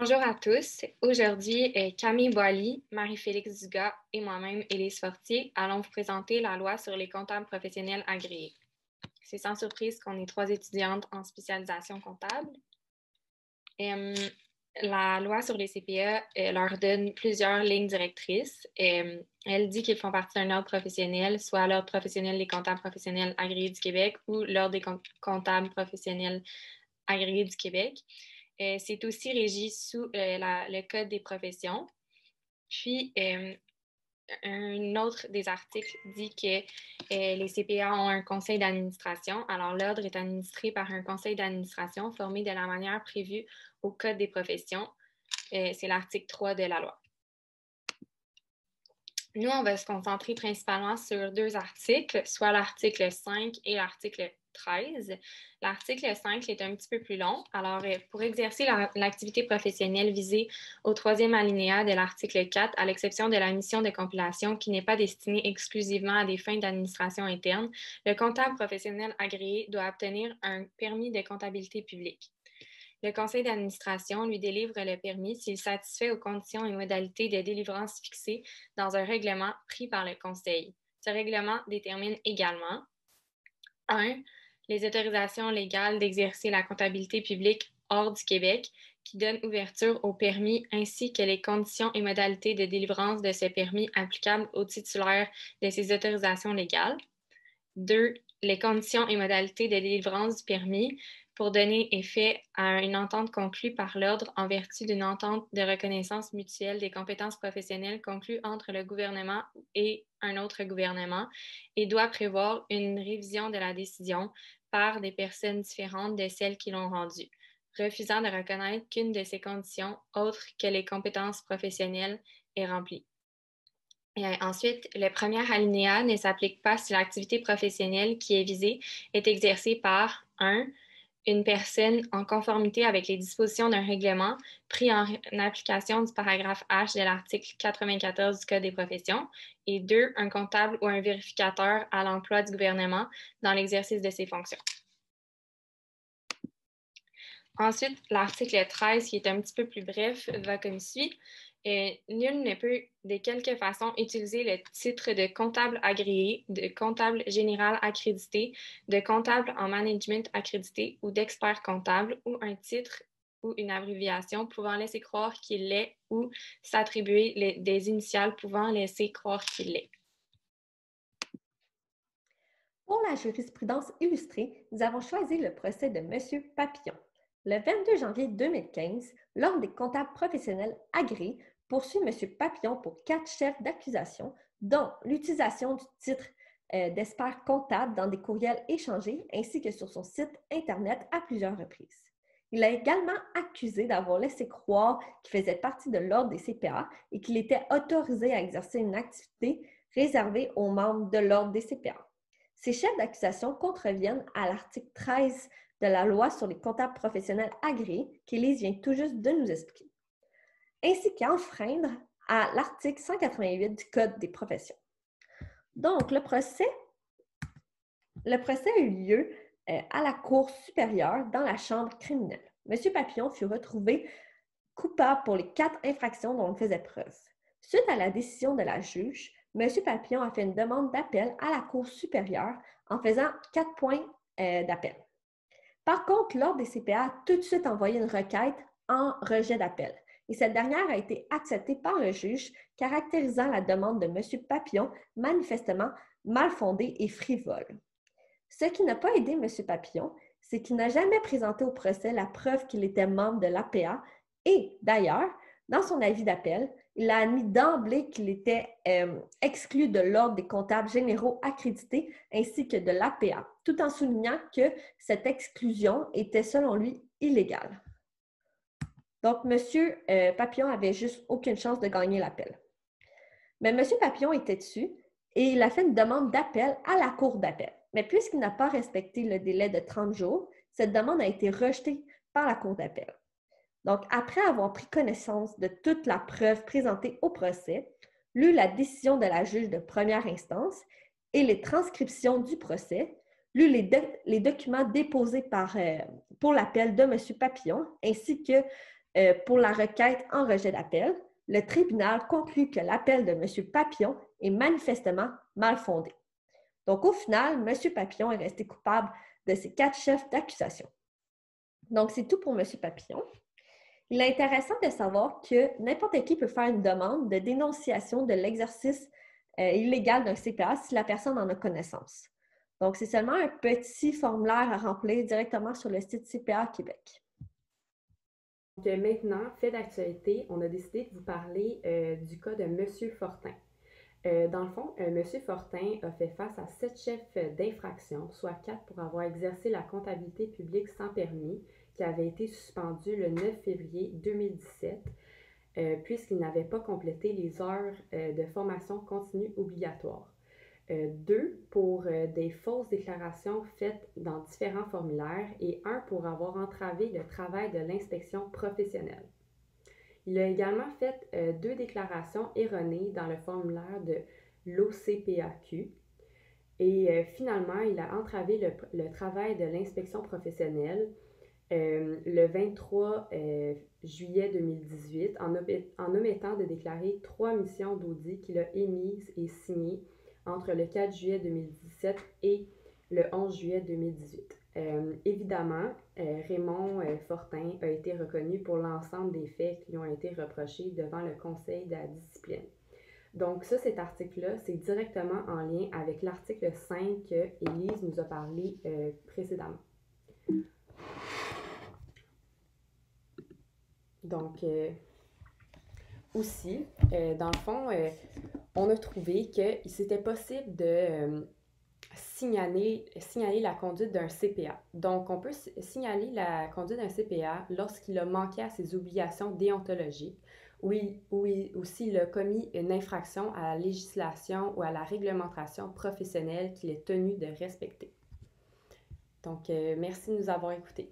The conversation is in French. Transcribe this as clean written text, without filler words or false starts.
Bonjour à tous. Aujourd'hui, Camille Boily, Marie-Félix Dugas et moi-même, Élise Fortier, allons vous présenter la loi sur les comptables professionnels agréés. C'est sans surprise qu'on est 3 étudiantes en spécialisation comptable. La loi sur les CPA leur donne plusieurs lignes directrices. Elle dit qu'ils font partie d'un ordre professionnel, soit l'ordre professionnel des comptables professionnels agréés du Québec ou l'ordre des comptables professionnels agréés du Québec. C'est aussi régi sous le Code des professions. Puis, un autre des articles dit que les CPA ont un conseil d'administration. Alors, l'ordre est administré par un conseil d'administration formé de la manière prévue au Code des professions. C'est l'article 3 de la loi. Nous, on va se concentrer principalement sur 2 articles, soit l'article 5 et l'article 13. L'article 5 est un petit peu plus long. Alors, pour exercer l'activité professionnelle visée au 3e alinéa de l'article 4, à l'exception de la mission de compilation qui n'est pas destinée exclusivement à des fins d'administration interne, le comptable professionnel agréé doit obtenir un permis de comptabilité publique. Le conseil d'administration lui délivre le permis s'il satisfait aux conditions et modalités de délivrance fixées dans un règlement pris par le conseil. Ce règlement détermine également 1. Les autorisations légales d'exercer la comptabilité publique hors du Québec qui donnent ouverture au permis ainsi que les conditions et modalités de délivrance de ce permis applicables aux titulaires de ces autorisations légales. 2. Les conditions et modalités de délivrance du permis pour donner effet à une entente conclue par l'Ordre en vertu d'une entente de reconnaissance mutuelle des compétences professionnelles conclue entre le gouvernement et un autre gouvernement et doit prévoir une révision de la décision par des personnes différentes de celles qui l'ont rendue, refusant de reconnaître qu'une de ces conditions, autre que les compétences professionnelles, est remplie. Ensuite, le premier alinéa ne s'applique pas si l'activité professionnelle qui est visée est exercée par 1. Une personne en conformité avec les dispositions d'un règlement pris en application du paragraphe H de l'article 94 du Code des professions et 2. Un comptable ou un vérificateur à l'emploi du gouvernement dans l'exercice de ses fonctions. Ensuite, l'article 13, qui est un petit peu plus bref, va comme suit. Nul ne peut de quelque façon utiliser le titre de comptable agréé, de comptable général accrédité, de comptable en management accrédité ou d'expert comptable ou un titre ou une abréviation pouvant laisser croire qu'il l'est ou s'attribuer des initiales pouvant laisser croire qu'il l'est. Pour la jurisprudence illustrée, nous avons choisi le procès de M. Papillon. Le 22 janvier 2015, l'Ordre des comptables professionnels agréés poursuit M. Papillon pour 4 chefs d'accusation, dont l'utilisation du titre d'expert comptable dans des courriels échangés ainsi que sur son site Internet à plusieurs reprises. Il a également accusé d'avoir laissé croire qu'il faisait partie de l'Ordre des CPA et qu'il était autorisé à exercer une activité réservée aux membres de l'Ordre des CPA. Ces chefs d'accusation contreviennent à l'article 13 de la loi sur les comptables professionnels agréés qu'Élise vient tout juste de nous expliquer, ainsi qu'enfreindre à l'article 188 du Code des professions. Donc, le procès a eu lieu à la Cour supérieure dans la chambre criminelle. M. Papillon fut retrouvé coupable pour les 4 infractions dont il faisait preuve. Suite à la décision de la juge, M. Papillon a fait une demande d'appel à la Cour supérieure en faisant 4 points d'appel. Par contre, l'Ordre des CPA a tout de suite envoyé une requête en rejet d'appel et cette dernière a été acceptée par le juge, caractérisant la demande de M. Papillon manifestement mal fondée et frivole. Ce qui n'a pas aidé M. Papillon, c'est qu'il n'a jamais présenté au procès la preuve qu'il était membre de l'APA et, d'ailleurs, dans son avis d'appel, il a admis d'emblée qu'il était exclu de l'Ordre des comptables généraux accrédités ainsi que de l'APA, tout en soulignant que cette exclusion était, selon lui, illégale. Donc, M. Papillon avait juste aucune chance de gagner l'appel. Mais M. Papillon était dessus et il a fait une demande d'appel à la Cour d'appel. Mais puisqu'il n'a pas respecté le délai de 30 jours, cette demande a été rejetée par la Cour d'appel. Donc, après avoir pris connaissance de toute la preuve présentée au procès, lu la décision de la juge de première instance et les transcriptions du procès, lu les documents déposés pour l'appel de M. Papillon, ainsi que pour la requête en rejet d'appel, le tribunal conclut que l'appel de M. Papillon est manifestement mal fondé. Donc, au final, M. Papillon est resté coupable de ces 4 chefs d'accusation. Donc, c'est tout pour M. Papillon. Il est intéressant de savoir que n'importe qui peut faire une demande de dénonciation de l'exercice illégal d'un CPA si la personne en a connaissance. Donc, c'est seulement un petit formulaire à remplir directement sur le site CPA Québec. Donc, maintenant, fait d'actualité, on a décidé de vous parler du cas de M. Fortin. Dans le fond, M. Fortin a fait face à 7 chefs d'infraction, soit 4 pour avoir exercé la comptabilité publique sans permis, qui avait été suspendu le 9 février 2017, puisqu'il n'avait pas complété les heures de formation continue obligatoire. 2 pour des fausses déclarations faites dans différents formulaires et 1 pour avoir entravé le travail de l'inspection professionnelle. Il a également fait 2 déclarations erronées dans le formulaire de l'OCPAQ et finalement, il a entravé le travail de l'inspection professionnelle le 23 juillet 2018 en omettant de déclarer 3 missions d'audit qu'il a émises et signées entre le 4 juillet 2017 et le 11 juillet 2018. Évidemment, Raymond Fortin a été reconnu pour l'ensemble des faits qui lui ont été reprochés devant le Conseil de la discipline. Donc ça, cet article-là, c'est directement en lien avec l'article 5 que Élise nous a parlé précédemment. Donc, aussi, dans le fond, on a trouvé qu'il c'était possible de signaler la conduite d'un CPA. Donc, on peut signaler la conduite d'un CPA lorsqu'il a manqué à ses obligations déontologiques ou s'il a commis une infraction à la législation ou à la réglementation professionnelle qu'il est tenu de respecter. Donc, merci de nous avoir écoutés.